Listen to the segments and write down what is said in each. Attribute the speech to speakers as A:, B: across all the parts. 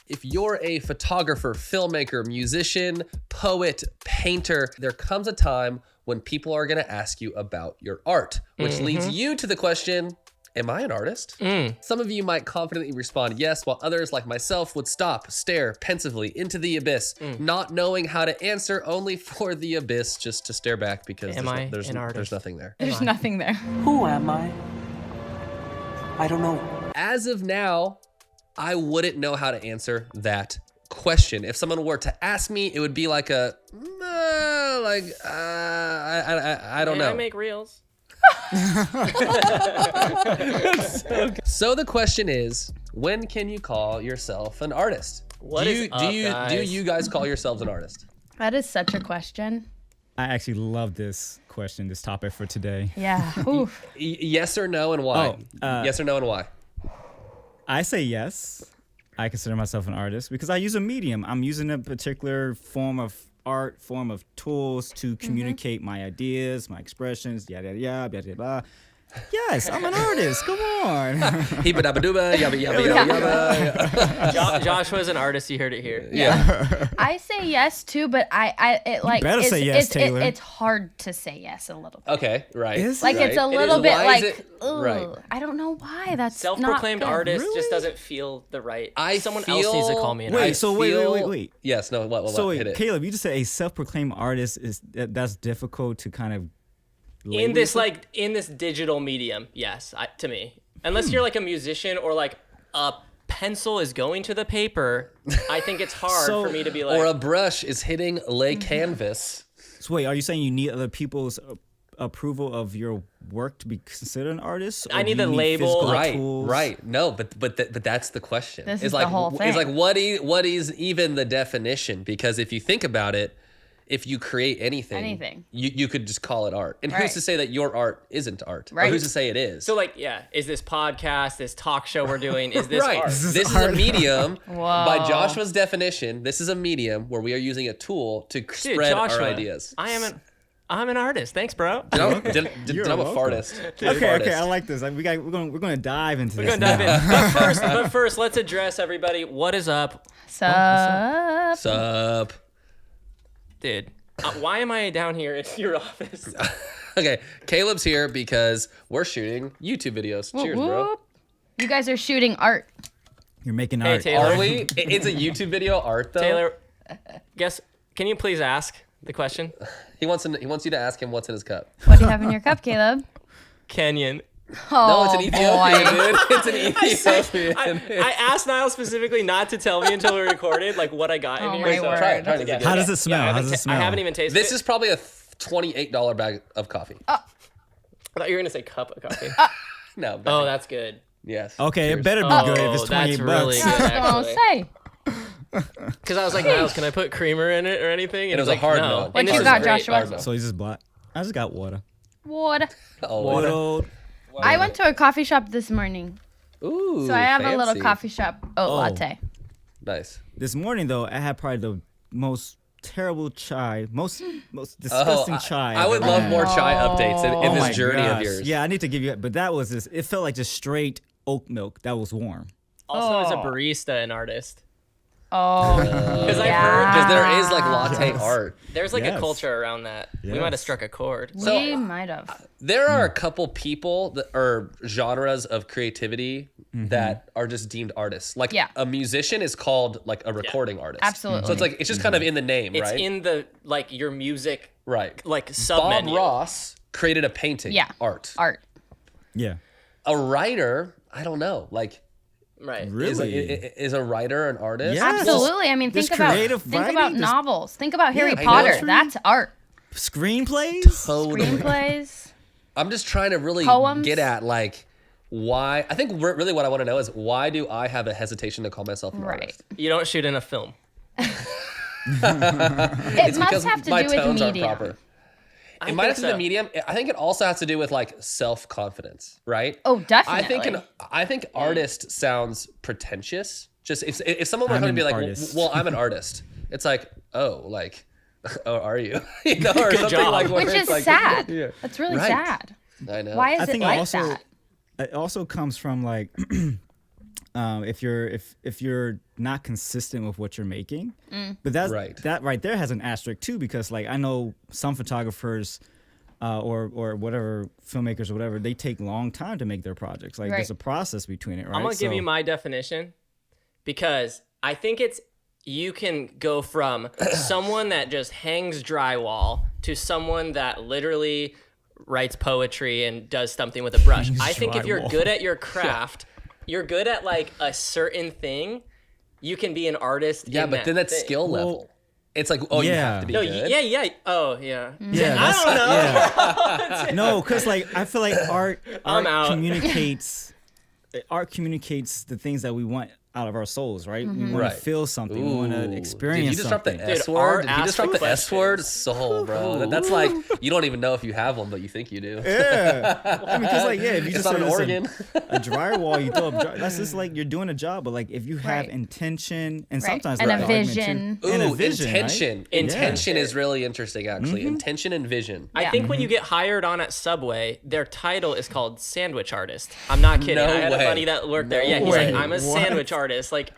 A: If you're a photographer, filmmaker, musician, poet, painter, there comes a time when people are going to ask you about your art, which leads you to the question, am I an artist? Some of you might confidently respond yes, while others, like myself, would stop, stare pensively into the abyss, not knowing how to answer, only for the abyss just to stare back because there's nothing there.
B: There's nothing there.
C: Who am I? I don't know.
A: As of now, I wouldn't know how to answer that question. If someone were to ask me, it would be like I don't know.
D: I make reels.
A: So the question is, when can you call yourself an artist?
D: What
A: do
D: is up, guys?
A: Do you guys call yourselves an artist?
B: That is such a question.
E: I actually love this question, this topic for today.
B: Yeah. Oof.
A: Yes or no, and why? Yes or no, and why?
E: I say yes. I consider myself an artist because I use a medium. I'm using a particular form of art, form of tools to communicate my ideas, my expressions, yada, yada, yada, yada. Yes, I'm an artist. Come on.
A: Hibba-dabba-dooba, yabba, yabba, yabba, yabba.
D: Joshua's an artist. You heard it here.
A: Yeah.
B: I say yes too, but
E: better say yes, Taylor.
B: It's hard to say yes a little bit.
A: Okay, right.
E: Is
B: Like
A: right.
B: it's a little bit
A: Why is
B: like,
A: it-
B: ugh,
A: right.
B: I don't know why. That's
D: Self-proclaimed
B: not good.
D: artist
E: Really?
D: just doesn't feel the right.
A: I
D: Someone
A: feel-
D: else needs to call me an
E: Wait,
D: artist.
E: so wait.
A: Yes, no, what?
E: So
A: Hit
E: wait,
A: it.
E: Caleb, you just said a self-proclaimed artist that's difficult to kind of label
D: in this
E: yourself?
D: in this digital medium, yes, to me. Unless you're like a musician or like a pencil is going to the paper, I think it's hard
E: So-
D: for me to be like.
A: Or a brush is hitting lay canvas.
E: So wait, are you saying you need other people's approval of your work to be considered an artist? Or
D: I
E: do
D: need
E: you
D: the label.
E: physical
A: Right,
E: tools?
A: right. No, but that's the question.
B: This
A: It's
B: is the
A: like,
B: whole
A: It's
B: thing.
A: like what is even the definition? Because if you think about it, if you create anything, you could just call it art. And
B: Right.
A: who's to say that your art isn't art? Or
B: Right.
A: who's to say it is?
D: So like, yeah, is this podcast, this talk show we're doing, is this
A: right.
D: art?
A: This is a medium.
B: Whoa.
A: By Joshua's definition, this is a medium where we are using a tool to
D: Dude,
A: spread
D: Joshua,
A: our ideas.
D: I'm an artist. Thanks, bro.
A: I'm a
E: welcome.
A: fartist.
E: Okay, I like this. Like, we're going to dive into this.
D: We're gonna dive
E: now.
D: in. But first, let's address everybody. What is up,
B: Sup?
A: Sup?
D: dude? Why am I down here in your office?
A: Okay, Caleb's here because we're shooting YouTube videos. Cheers, bro.
B: Whoop. You guys are shooting art.
E: You're making
D: Hey,
E: art.
D: Taylor.
A: Are we? It's a YouTube video art, though.
D: Taylor, can you please ask the question?
A: He wants you to ask him what's in his cup.
B: What do you have in your cup, Caleb?
D: Kenyan.
B: Oh,
A: No, it's an Ethiopian,
B: boy.
A: dude. It's an Ethiopian.
D: I asked Niles specifically not to tell me until we recorded, like what I got in
B: Oh,
D: here.
B: my
D: so-
B: word.
A: Try it again.
E: How does it smell?
D: Yeah,
E: How does it smell?
D: I haven't even tasted
A: This
D: it.
A: is probably a $28 bag of coffee.
D: I thought you were gonna say cup of coffee.
A: No. Bag.
D: Oh, that's good.
A: Yes.
E: Okay,
A: Cheers.
E: it better be
D: Oh,
E: good if it's 28
D: that's really
E: bucks.
D: good.
B: I was gonna say.
D: Because I was like, Niles, can I put creamer in it or anything?
A: And it was
D: he's
A: a hard
D: no.
A: no.
B: What
D: And
B: you
D: this is
B: got,
D: great.
B: Joshua?
A: Hard no.
E: So he's just black. I just got water.
B: What?
A: Oh,
E: Good old.
B: I went to a coffee shop this morning.
A: Ooh,
B: So I have a little
A: fancy.
B: coffee shop oat
E: Oh.
B: latte.
A: Nice.
E: This morning, though, I had probably the most terrible chai, most disgusting chai.
A: I
E: I've
A: would
E: ever
A: love
E: had.
A: more chai updates in
E: Oh
A: this
E: my
A: journey of
E: gosh.
A: yours.
E: Yeah, I need to give you. But that was just. It felt like just straight oat milk that was warm.
D: Also, as a
B: Oh.
D: barista, an artist.
B: Oh,
D: Because I've
B: yeah.
D: heard
A: Because there is like latte art.
D: there's like a
E: Yes.
D: culture around that. We
E: Yes.
D: might have struck a chord.
A: So-
B: We might have.
A: There are a couple people that are genres of creativity that are just deemed artists. Like
B: Yeah.
A: a musician is called like a recording artist.
B: Absolutely.
A: So it's like it's just kind of in the name,
D: It's
A: right?
D: in the like your music
A: right.
D: like
A: Bob
D: sub-menu.
A: Ross created a painting.
B: Yeah.
A: Art.
B: Art.
E: Yeah.
A: A writer, I don't know. Like
D: Right.
E: Really?
A: is a writer an artist?
E: Yeah.
B: Absolutely. I mean,
E: There's
B: think about
E: creative writing, there's-
B: novels. Think about Harry
A: I know.
B: Potter. That's art.
E: Screenplays?
A: Totally.
B: Screenplays.
A: I'm just trying to really
B: Poems?
A: get at like why. I think really what I want to know is why do I have a hesitation to call myself an
B: Right.
A: artist?
D: You don't shoot in a film.
B: It must
A: Because
B: have to
A: my
B: do with
A: tones aren't
B: medium.
A: proper.
D: I
A: It might have
D: think
A: to do with
D: so.
A: the medium. I think it also has to do with like self-confidence, right?
B: Oh, definitely.
A: I think artist sounds pretentious. Just if someone were
E: I'm
A: going to be
E: an
A: like,
E: artist.
A: well, I'm an artist. It's like, oh, like, oh, are you? You know, or something
D: job.
A: like where
B: Which
A: it's
B: is
A: like,
B: sad.
A: Yeah.
B: That's really
A: Right.
B: sad.
A: I know.
B: Why is
E: I
B: it
E: think
B: like
E: also
B: that?
E: it also comes from like if you're not consistent with what you're making. But that right there has an asterisk too, because like I know some photographers or whatever filmmakers or whatever, they take long time to make their projects. Like there's a process between it, right?
D: I'm gonna give you my definition, because I think you can go from someone that just hangs drywall to someone that literally writes poetry and does something with a brush. I think if you're good at your craft, you're good at like a certain thing, you can be an artist.
A: Yeah, but then that's skill level. It's like, you have to be good.
D: Yeah. Oh, yeah.
E: Yeah,
D: I don't know.
E: Yeah. No, because like I feel like art communicates the things that we want out of our souls, right? We want to feel something. We want to experience
A: Did you just
E: something.
A: drop the S word? Did you just drop the S word? Soul, bro. That's like, you don't even know if you have one, but you think you do.
E: Yeah. I mean, because like, if you
A: It's
E: just
A: not
E: say
A: an
E: it's
A: organ.
E: a drywall, you throw up that's just like you're doing a job. But like if you have intention and sometimes
B: and
E: like
B: a
E: the argument
B: vision.
E: too- and a
A: Ooh,
E: vision,
A: intention.
E: right?
A: Intention is really interesting, actually. Intention and vision.
D: I think when you get hired on at Subway, their title is called sandwich artist. I'm not kidding.
A: No
D: I had
A: way.
D: a buddy that worked there. Yeah, he's
E: way.
D: like, I'm a
E: What?
D: sandwich artist. Like,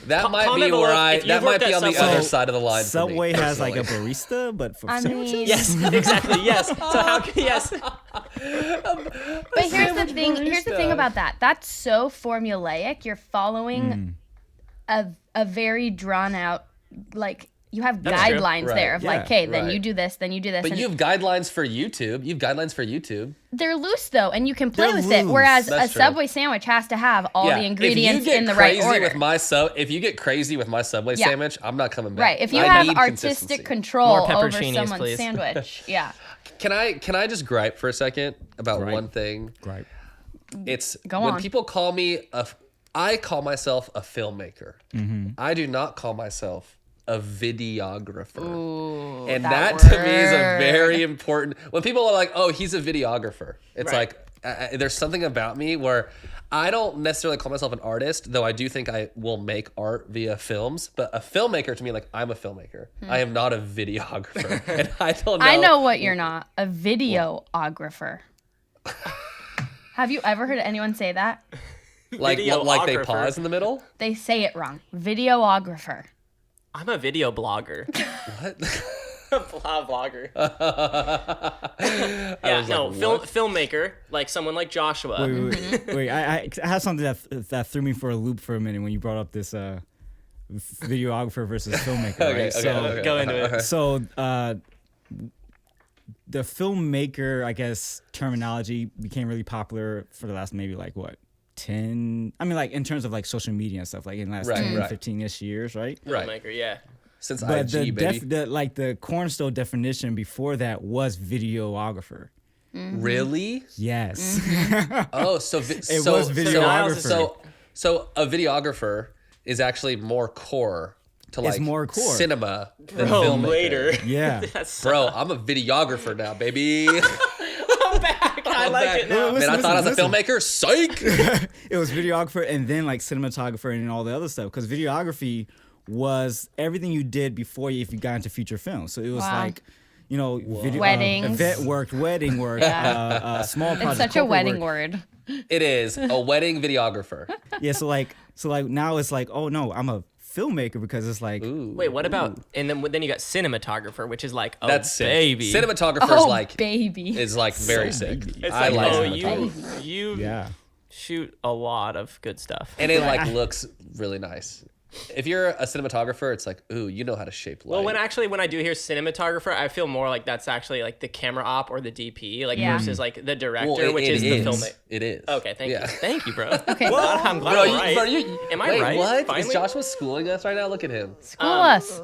A: That might
D: comment
A: be
D: below
A: where
D: if
A: that
D: you've
A: might
D: worked
A: be
D: at
A: on the
D: Subway.
A: other side of the line.
E: Subway
A: for me,
E: has like a
A: personally.
E: barista, but for
B: I
E: sandwiches.
B: mean,
D: yes, exactly. Yes. So how can yes?
B: but here's the thing. Here's the thing about that. That's so formulaic. You're following a very drawn out, like you have
D: That's true.
B: guidelines
A: Right.
B: there of like,
E: Yeah,
B: okay, then
A: right.
B: you do this, then you do this.
A: But
B: and
A: you have guidelines for YouTube. You have guidelines for YouTube.
B: they're loose though, and you can play
E: They're
B: with it.
E: loose.
B: Whereas
A: That's
B: a
A: true.
B: Subway sandwich has to have all the ingredients
A: if you get
B: in the right
A: crazy
B: order.
A: with my if you get crazy with my Subway
B: Yeah.
A: sandwich, I'm not coming back.
B: Right. If you
A: I
B: have
A: need
B: artistic
A: consistency.
B: control
D: More
B: over
D: pepperoncinis,
B: someone's
D: please.
B: sandwich, yeah.
A: Can I just gripe for a second about one thing?
E: Right.
A: It's
B: Go
A: when
B: on.
A: people call me I call myself a filmmaker.
E: Mm-hmm.
A: I do not call myself a videographer.
B: Ooh,
A: and
B: that
A: that to me is a
B: word.
A: very important. When people are like, "Oh, he's a videographer," it's
D: Right.
A: like there's something about me where I don't necessarily call myself an artist, though I do think I will make art via films. But a filmmaker to me, like I'm a filmmaker. I am not a videographer, and I don't know.
B: I know what you're not. A videographer. Have you ever heard anyone say that?
A: like like they
D: Videographer.
A: pause in the middle.
B: They say it wrong. Videographer.
D: I'm a video blogger.
A: What?
D: Vlogger.
A: I
D: Yeah,
A: was
D: no,
A: like, what?
D: filmmaker, like someone like Joshua.
E: Wait. I have something that threw me for a loop for a minute when you brought up this videographer versus filmmaker.
A: Okay,
E: right?
A: okay.
D: Go into it.
E: So the filmmaker, I guess, terminology became really popular for the last maybe like what 10. I mean, like in terms of like social media and stuff, like in the last
A: Right,
E: 10,
A: right.
E: 15-ish years, right?
A: Right.
D: Filmmaker, yeah.
A: Since
E: But
A: IG, baby.
E: the cornerstone definition before that was videographer.
A: Really?
E: Yes.
A: Oh, so
E: was videographer.
A: So a videographer is actually more core to like
E: more core.
A: cinema than
D: Bro,
A: filmmaker.
D: later.
E: Yeah.
D: That's
A: Bro, I'm a videographer now, baby.
D: I'm back. I like it now.
E: Listen,
A: Man, I thought I was a
E: listen.
A: filmmaker. Psych.
E: It was videographer and then like cinematographer and all the other stuff, because videography was everything you did before if you got into feature film. So it was
B: Wow.
E: like, you know, video,
B: Weddings.
E: event work, wedding work, small projects.
B: It's such a
E: corporate
B: wedding
E: work.
B: word.
A: It is a wedding videographer.
E: Yeah, so like now it's like, oh no, I'm a filmmaker, because it's like,
D: Wait, what about? And then you got cinematographer, which is like, oh,
A: That's sick.
D: baby.
A: Cinematographer's
B: Oh,
A: like
B: baby.
A: is like very sick.
E: baby.
D: It's
A: I
D: like,
A: like
D: oh,
A: cinematography.
D: you
E: yeah.
D: shoot a lot of good stuff.
A: And it like looks really nice. If you're a cinematographer, it's like, ooh, you know how to shape light.
D: Well, when I do hear cinematographer, I feel more like that's actually like the camera op or the DP, like
B: Yeah.
D: versus like the director,
A: Well,
D: which
A: it
D: is the filmmaker.
A: It is.
D: Okay, thank
A: Yeah.
D: you. Thank you, bro.
B: Okay.
D: I'm glad
A: Bro,
D: I'm right. Am I
A: wait,
D: right?
A: What?
D: Finally?
A: Is Joshua schooling us right now? Look at him.
B: School us.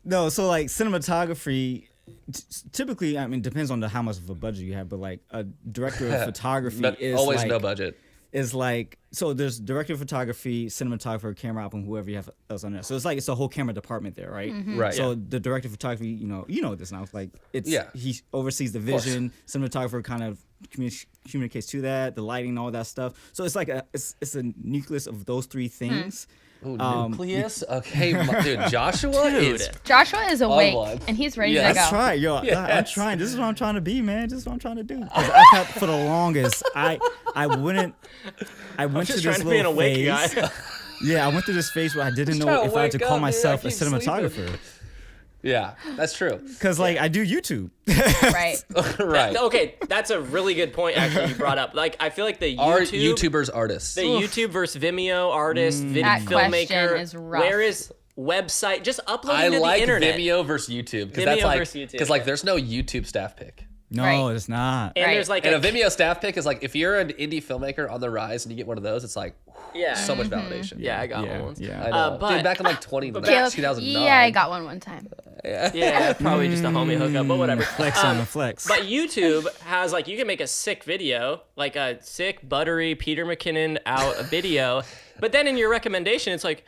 E: No, so like cinematography, typically, I mean, depends on how much of a budget you have, but like a director of photography is
A: always
E: like,
A: no budget.
E: is like, so there's director of photography, cinematographer, camera op, and whoever you have else on there. So it's like it's a whole camera department there, right?
A: Right.
E: So the director of photography, you know this now. It's like he oversees the
A: course.
E: vision. Cinematographer kind of communicates to that, the lighting, all that stuff. So it's like it's a nucleus of those three things.
A: Ooh, nucleus? Okay, dude, Joshua is
B: Joshua is awake
A: one.
B: and he's ready
A: Yes.
B: to go.
E: That's right, yo. I'm
A: Yes.
E: trying. This is what I'm trying to be, man. This is what I'm trying to do. 'Cause I've had for the longest. I wouldn't went
D: just
E: to this
D: trying to be an
E: little
D: awake
E: phase.
D: guy.
E: Yeah, I went through this phase where I didn't know
A: trying to
E: if I had to
A: wake
E: call
A: up, dude.
E: myself
A: I
E: a
A: keep sleeping.
E: cinematographer.
A: Yeah, that's true.
E: Because, like, I do YouTube.
B: Right.
A: Right.
D: Okay, that's a really good point actually you brought up. Like I feel like the
A: Are
D: YouTube
A: YouTubers artists?
D: the YouTube versus Vimeo artist,
B: That question
D: filmmaker.
B: is rough.
D: Where is website? Just
A: I
D: uploading to
A: like
D: the internet.
A: Vimeo versus YouTube because
D: Vimeo
A: that's like
D: versus YouTube,
A: because like there's no YouTube staff pick.
E: No,
B: Right.
E: it's not.
D: And
B: Right.
D: there's like
A: And a Vimeo staff pick is like if you're an indie filmmaker on the rise and you get one of those, it's like
D: yeah,
A: so much validation.
D: yeah, I got
E: Yeah,
D: one once.
E: yeah.
A: I know.
D: but-
A: Dude, back in like 2009,
B: Caleb,
A: 2009.
B: yeah, I got one time.
D: Yeah, probably just a homie hookup, but whatever.
E: Flex on the flex.
D: But YouTube has like you can make a sick video, like a sick buttery Peter McKinnon out a video. But then in your recommendation, it's like,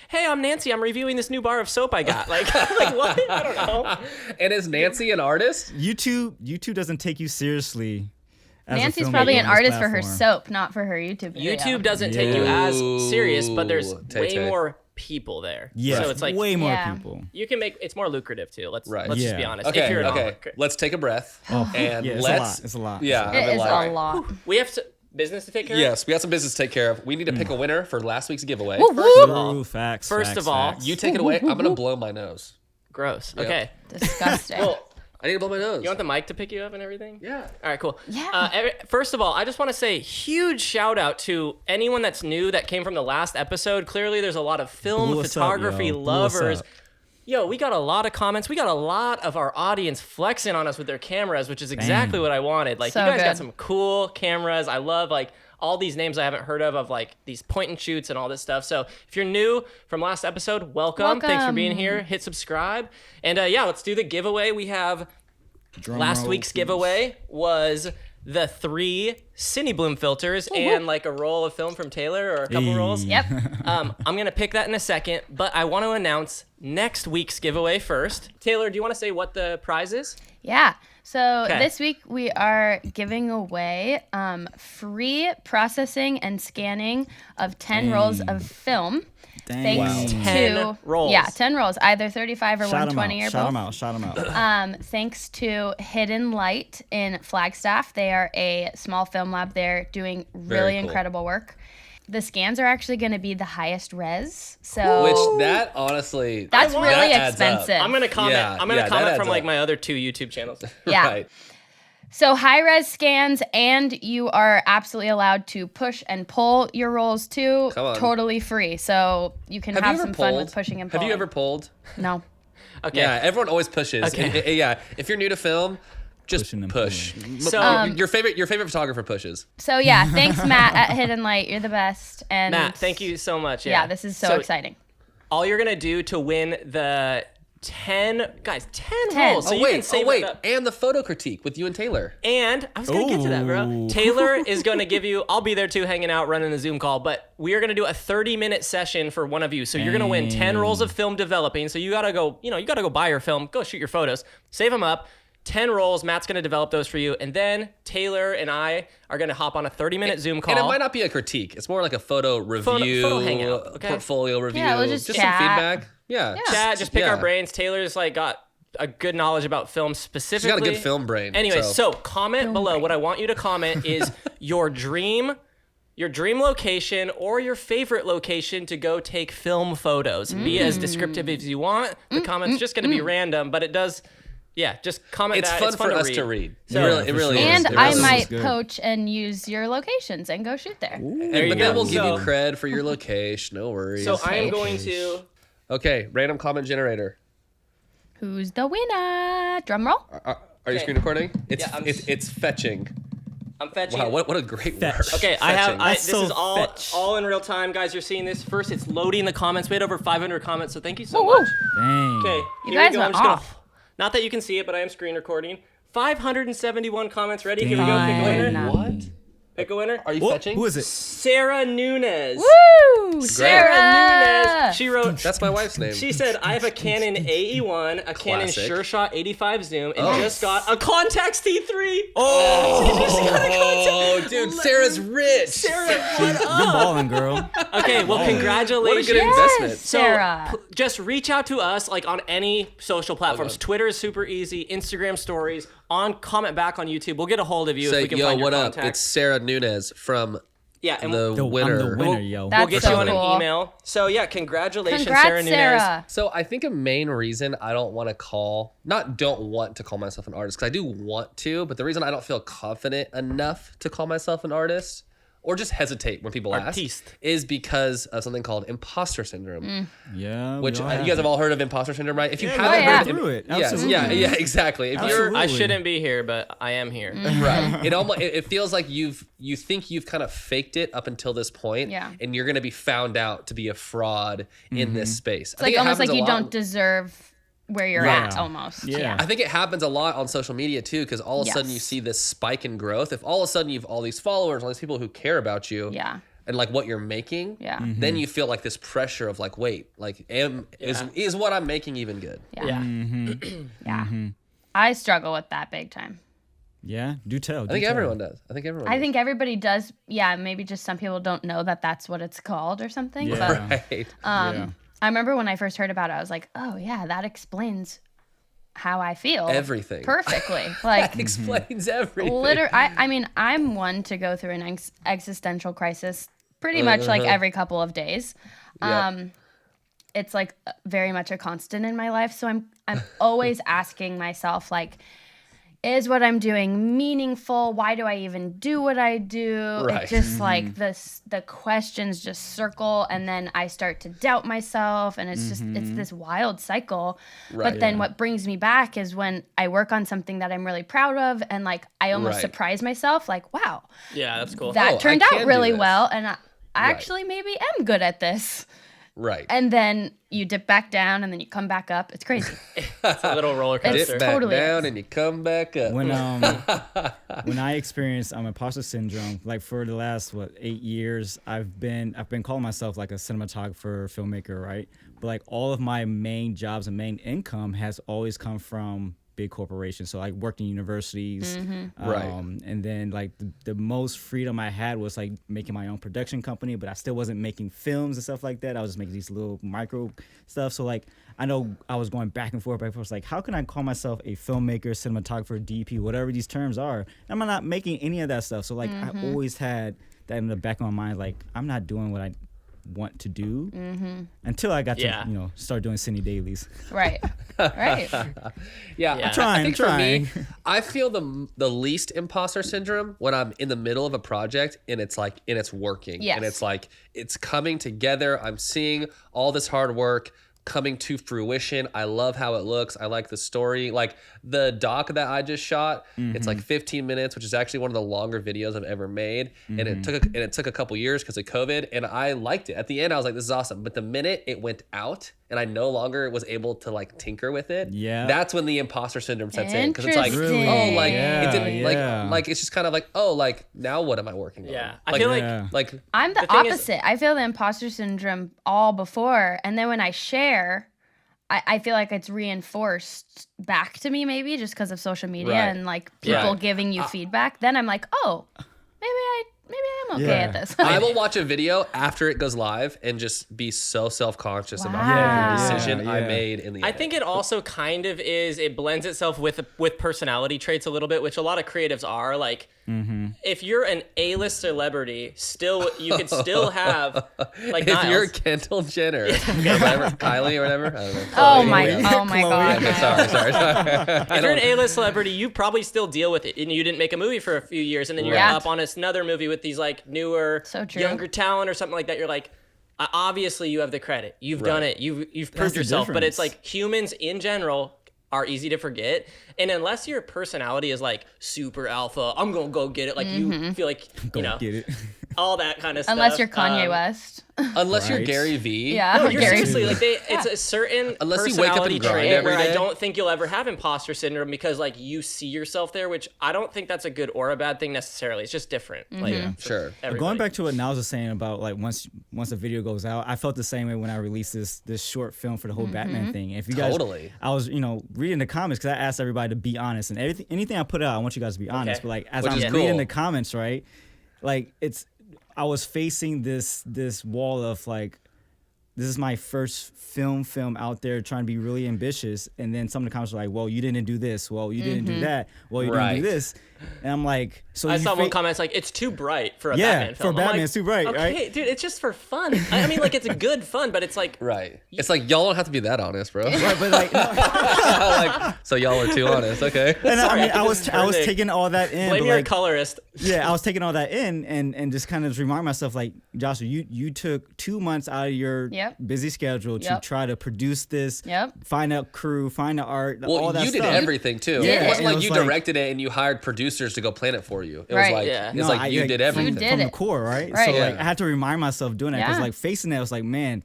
D: "Hey, I'm Nancy. I'm reviewing this new bar of soap I got." Like what? I don't know.
A: And is Nancy an artist?
E: YouTube doesn't take you seriously. As a
B: Nancy's
E: filmmaker
B: probably an
E: on this
B: artist for her
E: platform.
B: soap, not for her YouTube video.
D: YouTube doesn't take you as serious, but there's
A: Ooh,
D: way
A: Tay-Tay.
D: more people there.
E: Yeah,
D: So it's like
E: way more
B: Yeah.
E: people.
D: you can make it's more lucrative too. Let's
A: Right.
D: just be
E: Yeah.
D: honest. If
A: Okay,
D: you're an
A: okay.
D: author.
A: Let's take a breath and
E: Yeah, it's
A: let's.
E: a lot. It's a lot.
A: Yeah,
B: It
A: I've been
B: is
A: like,
B: a lot.
D: We have business to take care of.
A: Yes, we got some business to take care of. We need to pick a winner for last week's giveaway.
D: First of all,
E: Ooh, facts.
D: First
E: facts,
D: of all,
E: facts.
A: You take it away. I'm gonna blow my nose.
D: gross. Okay.
B: Disgusting.
D: Well,
A: I need to blow my nose.
D: you want the mic to pick you up and everything?
A: Yeah.
D: All right, cool.
B: Yeah.
D: First of all, I just want to say huge shout out to anyone that's new that came from the last episode. Clearly, there's a lot of film
E: Blew us up,
D: photography
E: yo. Blew us
D: lovers.
E: up.
D: Yo, we got a lot of comments. We got a lot of our audience flexing on us with their cameras, which is exactly what I wanted. Like,
B: So
D: you guys got
B: good.
D: some cool cameras. I love, like, all these names I haven't heard of like, these point and shoots and all this stuff. So, if you're new from last episode, welcome. Thanks for being
B: Welcome.
D: here. Hit subscribe. And, yeah, let's do the giveaway. We have...
E: Drum
D: Last
E: roll,
D: week's
E: please.
D: giveaway was the 3 Cine Bloom filters and like a roll of film from Taylor or a couple
E: Hey.
D: rolls.
B: Yep.
D: I'm gonna pick that in a second, but I want to announce next week's giveaway first. Taylor, do you want to say what the prize is?
B: Yeah. So
D: 'Kay.
B: this week we are giving away free processing and scanning of 10 rolls of film.
E: Dang.
B: Thanks
E: Wow.
D: 10
B: to
D: rolls.
B: Yeah, 10 rolls, either 35 or
E: Shout 'em
B: 120
E: out.
B: or
E: Shout
B: both.
E: 'em out. Shout 'em out.
B: Thanks to Hidden Light in Flagstaff. They are a small film lab. They're doing really
A: cool.
B: incredible work. The scans are actually going to be the highest res. So
A: Which that honestly.
B: that's
D: want-
B: really
A: that adds up.
B: expensive.
D: I'm gonna comment.
A: Yeah,
D: I'm gonna
A: that
D: comment
A: adds
D: from like
A: up.
D: my other 2 YouTube channels.
B: Yeah.
A: Right.
B: So high res scans, and you are absolutely allowed to push and pull your rolls too.
A: Come on.
B: Totally free. So you can
A: Have
B: have
A: you ever
B: some
A: pulled?
B: fun with pushing and
A: Have
B: pulling.
A: you ever pulled?
B: No.
D: Okay.
A: Yeah, everyone always pushes.
D: Okay.
A: Yeah, if you're new to film, just
E: Pushing and
A: push.
D: So-
A: your favorite photographer pushes.
B: So yeah, thanks Matt at Hidden Light. You're the best. And
D: Matt, thank you so much.
B: Yeah, this is so exciting.
D: All you're gonna do to win the 10
B: 10.
D: rolls. So
A: Oh
D: you can save
A: wait,
D: it up.
A: and the photo critique with you and Taylor.
D: And I was going to get to that, bro.
E: Ooh.
D: Taylor is going to give you, I'll be there too, hanging out, running a Zoom call, but we are going to do a 30-minute session for one of you. So you're going to win 10 rolls of film developing. So you got to go, you got to go buy your film, go shoot your photos, save them up. 10 rolls, Matt's going to develop those for you. And then Taylor and I are going to hop on a 30-minute Zoom call.
A: And it might not be a critique. It's more like a photo review,
D: photo hangout, okay?
A: portfolio review.
B: Yeah, we'll just
A: some
B: chat.
A: feedback. Yeah.
D: Chat, just pick
A: yeah.
D: our brains. Taylor's like got a good knowledge about film
A: She's
D: specifically.
A: got a good film brain.
D: Anyway, so comment below. What I want you to comment is your dream location or your favorite location to go take film photos. Be as descriptive as you want. The comment's just going to be random, but it does. Yeah, just comment
A: it's
D: that.
A: fun
D: It's fun
A: for
D: to
A: us
D: read.
A: to read.
D: So-
A: It really is.
B: And
A: It
B: I
A: really is.
B: might
E: good.
B: poach and use your locations and go shoot there.
D: There you
A: But
D: go.
A: then we'll give you
D: So-
A: cred for your location. No worries.
D: So I am going to.
A: Okay, random comment generator.
B: Who's the winner? Drum roll.
A: Are you
D: Okay.
A: screen recording? It's
D: Yeah, I'm
A: it's fetching.
D: I'm fetching.
A: Wow, what a great
E: Fetch.
A: word.
D: Okay, I have.
A: Fetching.
D: This
E: so
D: is all
E: fetch.
D: all in real time, guys. You're seeing this first. It's loading the comments. We had over 500 comments, so thank you so much.
E: Dang.
D: Okay,
B: You
D: here
B: guys
D: we go.
B: went
D: I'm just gonna.
B: off.
D: Not that you can see it, but I am screen recording. 571 comments ready. Here we go. Pick a winner.
B: Fine.
A: What?
D: Pick a winner.
A: Are you
E: Whoa,
A: fetching?
E: who is it?
D: Sarah Nunez.
B: Woo!
D: Sarah
B: Sarah!
D: Nunez. She wrote.
A: That's my wife's name.
D: She said, I have a Canon AE1, a Canon
A: Classic.
D: Sure Shot 85 zoom, and just got a Contax T3.
A: Oh, dude, Sarah's rich.
D: Sarah, what
E: You're
D: up?
E: balling, girl.
D: Okay, well,
A: What a
D: congratulations.
A: good investment.
D: So
B: Sarah.
D: just reach out to us like on any social platforms. Twitter is super easy. Instagram stories. Comment back on YouTube. We'll get a hold of you if
A: Say,
D: we can
A: yo,
D: find your
A: what up?
D: contact.
A: It's Sarah Nunez from
D: Yeah, and
A: the
E: I'm
A: winner.
E: the winner, yo.
B: That's
D: we'll get
B: so
D: you on
B: cool.
D: an email. So yeah, congratulations,
B: Congrats,
D: Sarah Nunez.
B: Sarah.
A: So I think a main reason I don't want to don't want to call myself an artist, because I do want to, but the reason I don't feel confident enough to call myself an artist, or just hesitate when people
D: Artiste.
A: ask, is because of something called imposter syndrome.
E: Yeah.
A: Which you guys have all heard of imposter syndrome, right? If you haven't
B: yeah.
A: heard
E: Through it.
A: yes,
E: Absolutely.
A: yeah, exactly. If
E: Absolutely.
D: I shouldn't be here, but I am here.
A: right, it feels like you think you've kind of faked it up until this point,
B: Yeah.
A: and you're going to be found out to be a fraud in this space.
B: It's like almost like you don't deserve where you're
E: Yeah.
B: at almost.
E: Yeah.
A: I think it happens a lot on social media too, because all of a sudden you
B: Yes.
A: see this spike in growth. If all of a sudden you've all these followers, all these people who care about you,
B: Yeah.
A: and like what you're making,
B: Yeah.
A: then you feel like this pressure of like, wait, like is what I'm making even good?
B: Yeah.
D: Yeah.
B: Yeah. I struggle with that big time.
E: Yeah. Do tell.
A: I think everyone does. I think everyone.
B: I think everybody does. Yeah, maybe just some people don't know that that's what it's called or something.
E: Yeah.
B: But
A: right.
E: Yeah.
B: I remember when I first heard about it, I was like, oh yeah, that explains how I feel.
A: Everything.
B: Perfectly. Like
A: Explains everything.
B: I mean, I'm one to go through an existential crisis pretty much like every couple of days.
A: Yep.
B: It's like very much a constant in my life. So I'm always asking myself, like, is what I'm doing meaningful? Why do I even do what I do?
A: Right.
B: It just like the questions just circle, and then I start to doubt myself, and it's just it's this wild cycle.
A: Right.
B: But then what brings me back is when I work on something that I'm really proud of, and like I almost
A: Right.
B: surprise myself, like, wow,
D: Yeah, that's cool.
B: that
A: Oh,
B: turned
A: I
B: out
A: can do
B: really
A: this.
B: well, and I actually maybe am good at this.
A: Right.
B: And then you dip back down, and then you come back up. It's crazy.
D: It's a little roller
B: It's
D: coaster.
A: Dip back
B: totally
A: down
B: is.
A: and you come back up.
E: When when I experienced imposter syndrome, like for the last 8 years, I've been calling myself like a cinematographer, filmmaker, right? But like all of my main jobs and main income has always come from big corporations. So I worked in universities,
A: Right.
E: and then like the most freedom I had was like making my own production company, but I still wasn't making films and stuff like that. I was just making these little micro stuff. So like I know I was going back and forth. Like, how can I call myself a filmmaker, cinematographer, DP, whatever these terms are? I'm not making any of that stuff. So like I always had that in the back of my mind. Like I'm not doing what I want to do until I got to start doing cine dailies.
B: Right. Right.
A: Yeah,
D: Yeah.
A: I think for me,
E: trying.
A: I feel the least imposter syndrome when I'm in the middle of a project and it's working.
B: Yes.
A: And it's like it's coming together. I'm seeing all this hard work coming to fruition. I love how it looks. I like the story. Like the doc that I just shot, it's like 15 minutes, which is actually one of the longer videos I've ever made. And it took a couple years because of COVID, and I liked it. At the end, I was like, this is awesome. But the minute it went out and I no longer was able to like tinker with it,
E: Yeah.
A: that's when the imposter syndrome sets in. Because it's like,
B: Interesting.
A: oh, like
E: Yeah,
A: it didn't
E: yeah.
A: like it's just kind of like, oh, like now what am I working on?
D: Yeah. I
A: Like,
D: feel
E: Yeah.
A: like
B: I'm the
D: thing is-
B: opposite. I feel the imposter syndrome all before, and then when I share, I feel like it's reinforced back to me, maybe just because of social media
A: Right.
B: and like people
A: Right.
B: giving you feedback. Then I'm like, oh, maybe I am okay
E: Yeah.
B: at this.
A: I will watch a video after it goes live and just be so self-conscious about
B: Wow.
A: every decision
E: Yeah,
A: I
E: yeah.
A: made in the
D: I
A: edit.
D: think it also kind of is. It blends itself with personality traits a little bit, which a lot of creatives are. Like, if you're an A-list celebrity, still you could still have like
A: if
D: Niles.
A: you're Kendall Jenner, or whatever, Kylie or whatever, I don't know.
B: oh
A: Chloe,
B: my,
A: yeah.
B: oh my
E: Chloe.
B: god.
A: Okay, sorry.
D: If you're an A-list celebrity, you probably still deal with it, and you didn't make a movie for a few years, and then you're
B: Right.
D: up on another movie with these like newer,
B: So true.
D: younger talent or something like that. You're like, obviously you have the credit, you've done
A: Right.
D: it, you've proved
E: the
D: yourself. But it's
E: difference.
D: like humans in general are easy to forget, and unless your personality is like super alpha, I'm gonna go get it. Like you feel like
E: Go
D: you know
E: get it.
D: all that kind of stuff.
B: Unless you're Kanye West.
A: Unless you're
E: Right.
A: Gary Vee.
B: Yeah.
D: No, you're
B: Gary
D: seriously
B: Vee.
D: like it's a certain
A: Unless you wake up and
D: personality
A: grind
D: trait
A: every
D: where I
A: day.
D: don't think you'll ever have imposter syndrome because like you see yourself there, which I don't think that's a good or a bad thing necessarily. It's just different. Like
A: Sure.
D: everybody.
E: Going back to what Niles was saying about like once a video goes out, I felt the same way when I released this short film for the whole Batman thing. If you guys,
A: Totally.
E: I was reading the comments because I asked everybody to be honest, and anything I put out, I want you guys to be honest.
D: Okay.
E: But like as
A: Which
E: I'm
A: is
E: reading
A: cool.
E: the comments, right, like I was facing this wall of like, this is my first film out there trying to be really ambitious. And then some of the comments were like, well, you didn't do this. Well, you didn't do that. Well, you didn't do this. And I'm like, so
D: I saw one comment, it's like, it's too bright for a Batman film.
E: For Batman, it's too bright,
D: okay,
E: right?
D: Okay, dude, it's just for fun. I mean, like, it's a good fun, but it's like...
A: Right. It's like, y'all don't have to be that honest, bro.
E: Right, but like, no.
A: Like, so y'all are too honest, okay?
E: And
D: Sorry,
E: I was taking all that in.
D: Blame
E: but
D: your
E: like,
D: colorist.
E: Yeah, I was taking all that in and just kind of remind myself, like, Joshua, you took 2 months out of your busy schedule to try to produce this, find a crew, find the art, all that
A: you
E: stuff.
A: did everything too.
E: Yeah.
A: It wasn't
E: And
A: like
E: it
A: you
E: was like-
A: directed it and you hired producers to go plan it for you. It
B: Right.
A: was like
D: Yeah.
A: it's like you did everything.
B: You did
E: from the
B: it.
E: core, right?
B: Right.
E: So like
A: Yeah.
E: I had to remind myself doing that because
B: Yeah.
E: like facing that, I was like, man,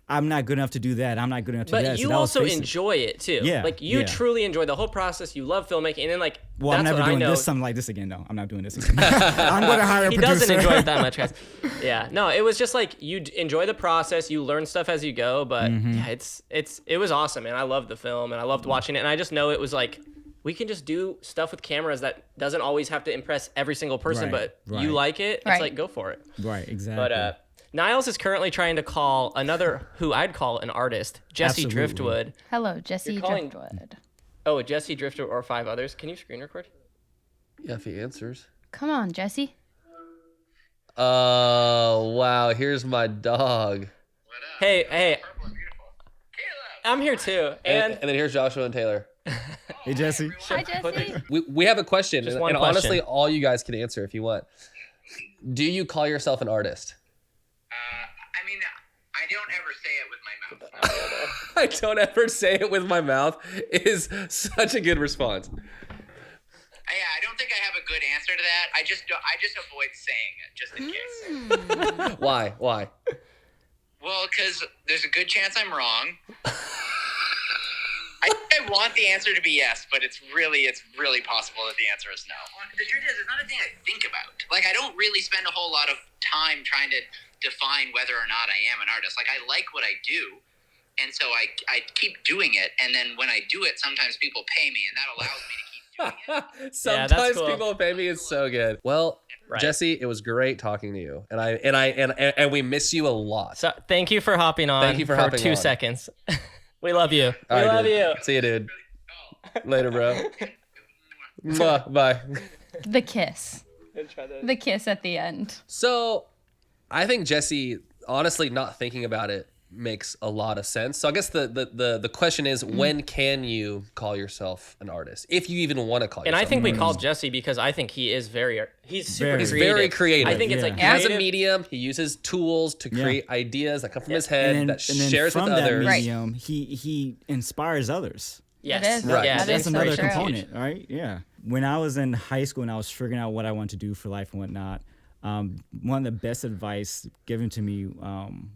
E: I'm not good enough to do that. I'm not good enough to do that.
D: But
E: So
D: you
E: that was
D: also
E: facing-
D: enjoy it too.
E: Yeah,
D: Like you
E: yeah.
D: truly enjoy the whole process. You love filmmaking, and then like
E: Well,
D: that's
E: I'm never
D: what
E: doing
D: I know.
E: this something like this again. No, I'm not doing this again. I'm going to hire a
D: He
E: producer.
D: doesn't enjoy it that much, guys. Yeah, no, it was just like you enjoy the process. You learn stuff as you go, but
E: Mm-hmm.
D: yeah, it was awesome, and I loved the film, and I loved watching it, and I just know it was like we can just do stuff with cameras that doesn't always have to impress every single person,
E: Right,
D: but you
E: right.
D: like it,
B: Right.
D: it's like go for it.
E: Right, exactly.
D: But Niles is currently trying to call another who I'd call an artist, Jesse
E: Absolutely.
D: Driftwood.
B: Hello, Jesse
D: You're calling-
B: Driftwood.
D: Oh, Jesse Driftwood or 5 others. Can you screen record?
A: Yeah, if he answers.
B: Come on, Jesse.
A: Oh wow, here's my dog.
D: Hey, I'm here too,
A: And
D: and
A: then here's Joshua and Taylor.
E: Hey, Jesse.
B: Hi, Jesse.
A: We have a question,
D: Just
A: and,
D: one
A: and
D: question.
A: honestly, all you guys can answer if you want. Do you call yourself an artist?
F: I mean, I don't ever say it with my mouth.
A: I don't ever say it with my mouth is such a good response.
F: Yeah, I don't think I have a good answer to that. I just avoid saying it just in case.
A: Why? Why?
F: Well, because there's a good chance I'm wrong. I want the answer to be yes, but it's really possible that the answer is no. The truth is, it's not a thing I think about. Like, I don't really spend a whole lot of time trying to define whether or not I am an artist. Like, I like what I do, and so I keep doing it. And then when I do it, sometimes people pay me, and that allows me to keep doing it.
A: Sometimes
D: cool.
A: people pay me. It's so good. Well,
D: Right.
A: Jesse, it was great talking to you, and we miss you a lot.
D: so thank you for hopping on.
A: Thank you for hopping
D: 2
A: on.
D: seconds. We love you. We
A: All right,
D: love
A: dude.
D: you.
A: See you, dude. Later, bro. Mwah. Bye.
B: The kiss. The kiss at the end.
A: So, I think Jesse, honestly, not thinking about it makes a lot of sense. So I guess the question is, when can you call yourself an artist, if you even want to call
D: And
A: yourself?
D: I think
A: an
D: we
A: artist?
D: called Jesse because I think he is he's super
E: Very.
A: He's
D: creative.
A: very creative.
D: I think it's like
A: He has a
D: creative.
A: medium. He uses tools to create ideas that come from his head
E: And then,
A: that
E: and then
A: shares
E: from
A: with
E: that
A: others.
E: medium, he inspires others.
D: Yes.
B: It is.
A: Right.
D: Yeah,
B: That
E: That's
B: is so
E: another
B: true.
E: component, right? Yeah. When I was in high school and I was figuring out what I wanted to do for life and whatnot, one of the best advice given to me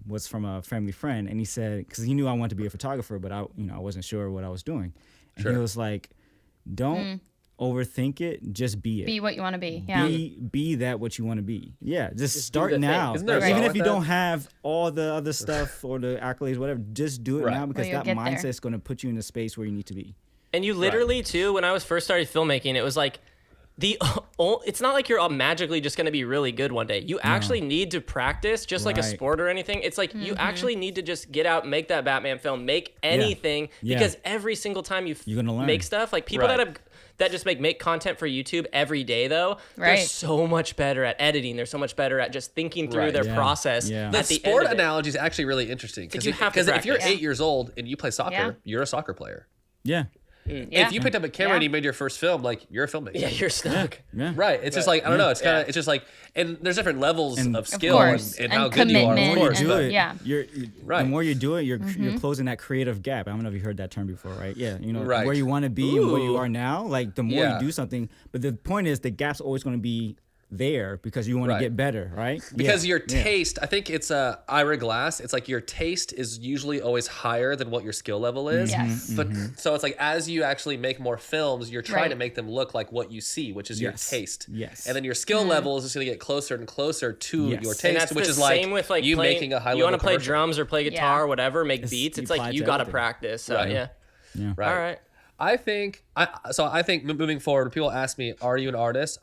E: was from a family friend, and he said, because he knew I wanted to be a photographer, but I wasn't sure what I was doing, and he was like, "Don't overthink it, just be it.
B: Be what you want to be. Yeah.
E: Be that what you want to be. Yeah, just
D: do
E: start
D: the thing.
E: now.
A: Isn't there a
E: Even
A: song
E: if
A: like
E: you
A: that?
E: don't have all the other stuff or the accolades, whatever, just do it
A: Right.
E: now because
B: you'll
E: that
B: get there.
E: mindset is going to put you in the space where you need to be.
D: And you literally too, when I was first started filmmaking, it was like it's not like you're all magically just going to be really good one day. You actually need to practice, just like a
E: Right.
D: sport or anything. It's like you actually need to just get out, make that Batman film, make anything,
E: Yeah.
D: because every single time
E: You're gonna learn.
D: make stuff, like people
A: Right.
D: that just make content for YouTube every day, though,
B: Right.
D: they're so much better at editing. They're so much better at just thinking through
A: Right.
D: their
E: Yeah.
D: process.
E: Yeah.
D: At
A: The
D: the
A: sport
D: end of it.
A: analogy is actually really interesting
D: Like you have to
A: because if you're
D: practice.
A: 8 years old and you play soccer,
B: Yeah.
A: you're a soccer player.
E: Yeah.
B: Yeah.
A: If you picked up a camera
B: Yeah.
A: and you made your first film, like you're a filmmaker.
D: Yeah, you're stuck.
E: Yeah.
A: Right. It's just like I don't know. It's kind of
D: Yeah.
A: it's just like, and there's different levels
E: And-
A: of
E: Of
A: skill
B: course.
A: and
B: And
A: how good you are. Of
B: commitment
A: course,
B: and-
E: do
A: but-
E: it,
B: yeah.
E: you're
A: Right.
E: the more you do it, you're closing that creative gap. I don't know if you heard that term before, right? Yeah,
A: Right.
E: where you want to be and where you
D: Ooh.
E: are now. Like the more
A: Yeah.
E: you do something, but the point is the gap's always going to be there because you want
A: Right.
E: to get better, right?
A: because
E: Yeah.
A: your
E: Yeah.
A: taste, I think it's Ira Glass. It's like your taste is usually always higher than what your skill level is.
B: Yes.
A: But so it's like as you actually make more films, you're trying
B: Right.
A: to make them look like what you see, which is
E: Yes.
A: your taste.
E: Yes.
A: And then your skill level is just going to get closer and closer to
E: Yes.
A: your
E: And
A: taste,
D: that's
A: which
D: the
A: is like,
D: same with like
A: you
D: playing,
A: making a high
D: you
A: level
D: want to play
A: commercial.
D: drums or play guitar or whatever, make beats. It's like
E: apply
D: you
E: to
D: got to
E: everything.
D: practice. So
A: Right.
D: yeah.
A: Right.
D: All right.
A: I think moving forward, when people ask me, "Are you an artist?"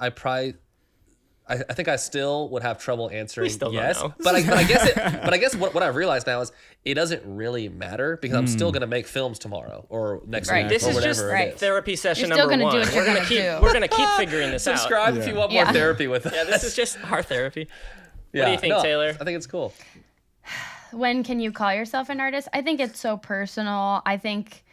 A: I think I still would have trouble answering
D: still don't
A: yes.
D: know.
A: But I guess what I've realized now is it doesn't really matter because I'm still gonna make films tomorrow or next
B: Right.
A: week
D: This
A: or
D: is
A: whatever
D: just
A: it is.
D: therapy session
B: You're still
D: number
B: gonna do
D: one.
B: what you're gonna do.
D: We're gonna keep figuring this out.
A: Subscribe if you want more
B: Yeah.
A: therapy with us.
D: Yeah, this is just our therapy.
A: Yeah.
D: What do you think,
A: No,
D: Taylor?
A: I think it's cool.
B: When can you call yourself an artist? I think it's so personal. I think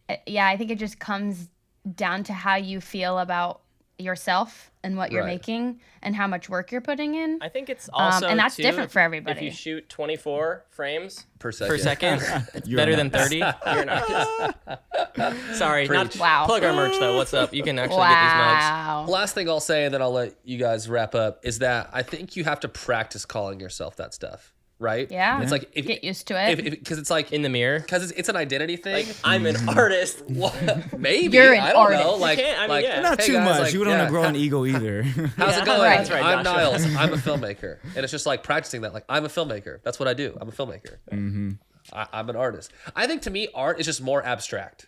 B: it just comes down to how you feel about yourself and what you're
A: Right.
B: making and how much work you're putting in.
D: I think it's also
B: and that's
D: too,
B: different for
D: If
B: everybody.
D: you shoot 24 frames
A: Per
D: per
A: second.
D: second, it's
E: You're
D: better
E: an
D: than 30. You're an artist. Sorry, not
A: Preach.
B: Wow.
D: plug our merch though. What's up? You can actually get these mugs.
B: Wow.
A: Last thing I'll say, and then I'll let you guys wrap up, is that I think you have to practice calling yourself that stuff, right?
B: Yeah.
A: It's like if
B: Get used to it.
A: because it's like
D: In the mirror.
A: because it's an identity thing.
D: Like, I'm an artist.
A: What? Maybe
B: You're an
A: I don't know.
B: artist.
A: Like,
D: You can't- I mean,
A: like
D: yeah.
E: Not
A: hey
E: too
A: guys,
E: much.
A: like,
E: You don't want
A: yeah,
E: to grow an ego either.
A: How's
D: Yeah.
A: it going?
B: Right.
D: That's right,
A: I'm
D: Joshua.
A: Niles. I'm a filmmaker, and it's just like practicing that. Like I'm a filmmaker. That's what I do. I'm a filmmaker. I'm an artist. I think to me, art is just more abstract.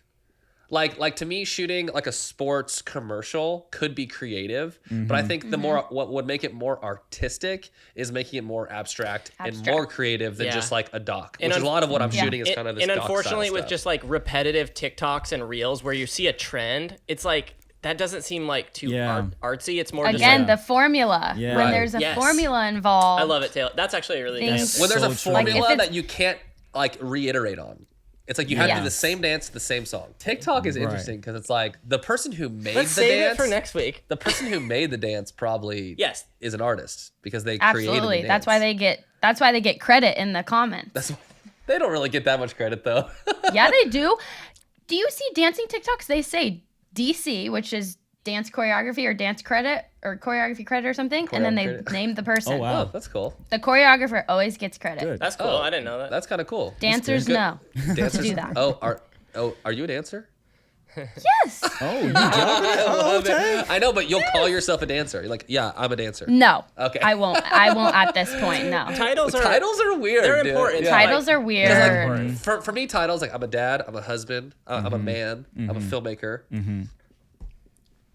A: Like to me, shooting like a sports commercial could be creative, but I think the more what would make it more artistic is making it more abstract. And more
B: Abstract.
A: creative than
D: Yeah.
A: just like a doc,
D: And
A: which is a lot of what I'm
B: Yeah.
A: shooting is kind of this.
D: And
A: doc style
D: unfortunately, with
A: stuff.
D: just like repetitive TikToks and reels where you see a trend, it's like that doesn't seem like too
E: Yeah.
D: artsy. It's more just
B: Again,
D: like,
B: the formula.
E: Yeah.
B: When
E: Right.
B: there's a
D: Yes.
B: formula involved.
D: I love it, Taylor. That's actually a really
B: Things-
D: nice.
A: when there's a
E: So true.
A: formula
B: Like, if
A: that
B: it's-
A: you can't like reiterate on. It's like you have to do the
B: Yes.
A: same dance, the same song. TikTok is
E: Right.
A: interesting because it's like the person who made
D: Let's
A: the
D: save
A: dance
D: it for next week.
A: The person who made the dance probably
D: Yes.
A: is an artist because they created
B: Absolutely.
A: the
B: That's
A: dance.
B: why they get credit in the comments.
A: That's why they don't really get that much credit though.
B: Yeah, they do. Do you see dancing TikToks? They say DC, which is dance choreography or dance credit or choreography credit or something, and then they
A: Choreography credit.
B: name the person.
E: Oh, wow.
A: Oh, that's cool.
B: The choreographer always gets credit.
E: Good.
D: That's cool.
A: Oh,
D: I didn't know that.
A: That's kind of cool.
B: Dancers
A: Good.
B: know.
A: Dancers
B: do that.
A: Are you a dancer?
B: Yes.
E: Oh, you got it? Oh, okay.
A: I know, but you'll call yourself a dancer. You're like, yeah, I'm a dancer.
B: No.
A: Okay.
B: I won't at this point. No.
D: Titles are
A: Titles are weird.
D: They're
A: dude.
D: important.
A: Yeah.
B: Titles are
A: Because,
B: weird.
A: like, for me, titles like I'm a dad, I'm a husband, I'm a man, I'm a filmmaker,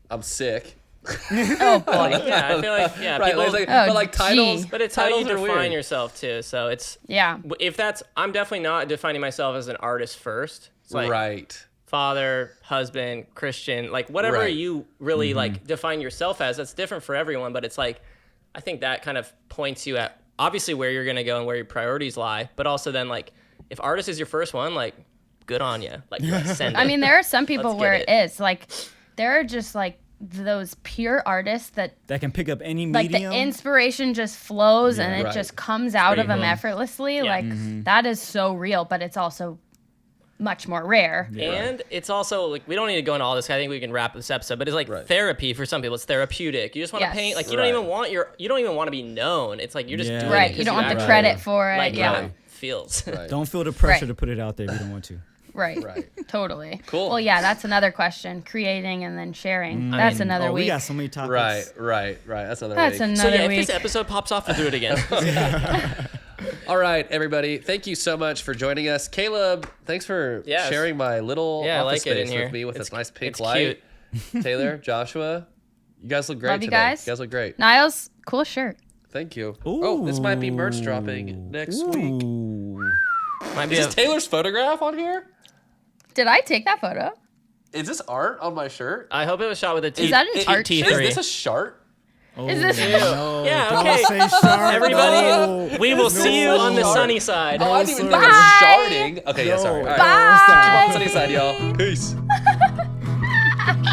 A: I'm sick.
B: Oh boy.
D: Yeah, I feel like
A: Right,
D: people,
A: like,
B: Oh,
A: but like titles,
B: gee.
D: but it's how you
A: titles are
D: define
A: weird.
D: yourself too. So it's
B: Yeah.
D: if that's I'm definitely not defining myself as an artist first. It's like
A: Right.
D: father, husband, Christian, like whatever
A: Right.
D: you really like define yourself as. That's different for everyone, but it's like I think that kind of points you at obviously where you're gonna go and where your priorities lie, but also then like if artist is your first one, like good on you. Like send it.
B: I mean, there are some people
D: Let's
B: where
D: get
B: it is. Like, there are just like those pure artists that
E: That can pick up any
B: like
E: medium.
B: the inspiration just flows and it
A: Right.
B: just comes out of them
D: cool.
B: effortlessly. Like that is so real, but it's also much more rare.
D: And it's also like we don't need to go into all this. I think we can wrap this episode, but it's like
A: Right.
D: therapy for some people. It's therapeutic. You just want to
B: Yes.
D: paint. Like you
A: Right.
D: don't even want to be known. It's like you're just
E: Yeah.
D: doing it
B: Right.
D: 'cause
B: You don't want the
D: actually
B: credit for it.
D: like
B: yeah.
D: how it feels.
A: Right.
E: Don't feel the pressure
B: Right.
E: to put it out there if you don't want to.
B: Right.
A: Right.
B: Totally.
A: Cool.
B: Well, yeah, that's another question. Creating and then sharing. That's
D: mean,
B: another
E: Oh, we
B: week.
E: got so many topics.
A: Right. That's another
B: That's
A: week.
B: another
D: So yeah, if
B: week.
D: this episode pops off, we'll do it again.
A: All right, everybody. Thank you so much for joining us. Caleb, thanks for
D: Yes.
A: sharing my little
D: Yeah, I
A: office
D: like it in
A: space
D: here.
A: with me with
D: It's-
A: this nice pink
D: it's
A: light. Taylor, Joshua, you guys look great
B: Love you
A: today.
B: guys.
A: You guys look great.
B: Niles, cool shirt.
A: Thank you. Oh, this might be merch dropping next week.
E: Ooh.
D: Might be
A: Is
D: a,
A: this Taylor's photograph on here?
B: Did I take that photo?
A: Is this art on my shirt?
D: I hope it was shot with a T.
B: Is that an art
D: T3.
B: shirt?
A: Is this a shirt?
E: Oh,
B: Is this-
E: no.
D: Yeah,
E: Don't
D: okay.
E: say shark.
D: Everybody,
E: No.
D: we will see you on the
A: Shark.
D: sunny side.
A: Oh, I didn't even
E: sir.
A: think it was
B: Bye.
A: sharding. Okay, yeah, sorry. All right.
B: Bye.
A: Sunny side, y'all. Peace.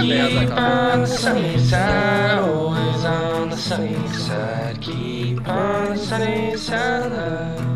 C: Keep on the sunny side, always on the sunny side. Keep on the sunny side.